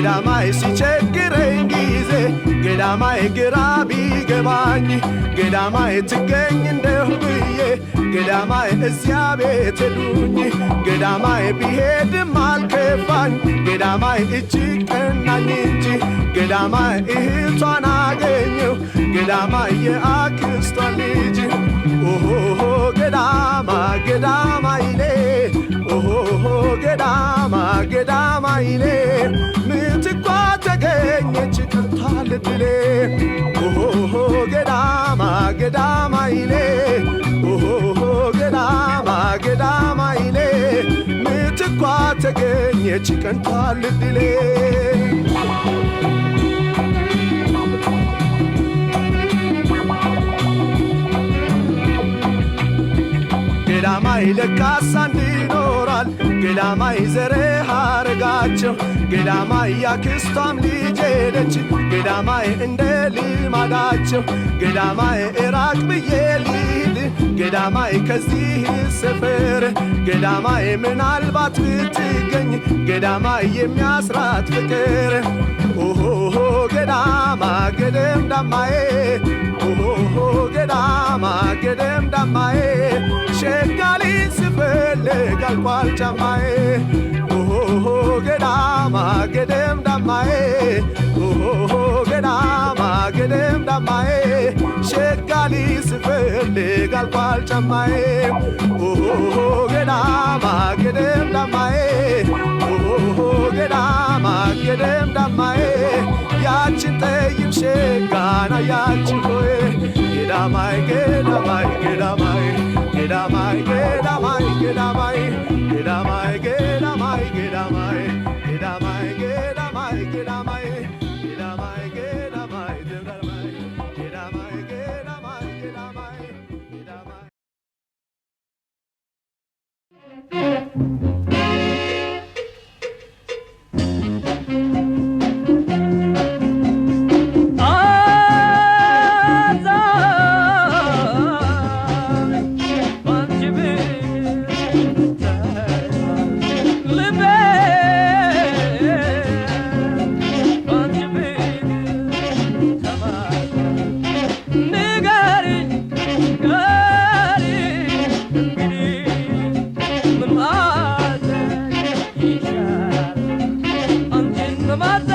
ገዳማይ ሲቸግረኝ ጊዜ ገዳማይ ግራ ቢገባኝ ገዳማይ ትገኝ እንደሁ ብዬ ገዳማይ እዚያ ቤት ሄዱኝ ገዳማይ ቢሄድም አልከፋኝ ገዳማይ እጅግ ቀናኝ እንጂ ገዳማይ እህቷን አገኘው ገዳማይ የአክስቷን ልጅ ኦሆ ገዳማ ገዳማይሌ ኦሆ ገዳማ ገዳማይሌ ምትኳ ተገኘች ቀርቷል ድሌ ኦሆ ገዳማ ገዳማይሌ ኦሆ ገዳማ ገዳማይሌ ምትኳ ተገኘች ቀርቷል ድሌ ገዳማይ ለካስ አንድ ይኖራል ገዳማይ ዘረ ሐረጋቸው ገዳማይ ያክስቷም ልጅ ሄደች ገዳማይ እንደ ልማዳቸው ገዳማይ እራቅ ብዬ ልሂድ ገዳማይ ከዚህ ሰፈር ገዳማይ ምናልባት ብትገኝ ገዳማይ የሚያስራት ፍቅር ኦሆ ገዳማ ገደም ዳማዬ ኦሆ ገዳማ ገደም ዳማዬ ሸጋሊ ስፈልግ አልቋል ጫማዬ ኦሆ ገዳማ ገደም ዳማዬ ኦሆ ገዳማ ገደም ዳማዬ ሸጋሊ ስፈልግ አልቋል ጫማዬ ኦሆ ገዳማ ገደም ዳማዬ ኦሆ ገዳማ ገደም ዳማዬ ያችን ጠይም ሸጋና ያችን ሆይ ገዳማይ ገዳማይ ገዳማይ ገዳማይ ገዳማይ ገዳማይ ገዳማይ ገዳማይ ገዳማይ ገዳማይ ገዳማይ ገዳማይ ገዳማይ ገዳማይ ገዳማይ ገዳማይ ገዳማይ ገዳማይ ገዳማይ Come on.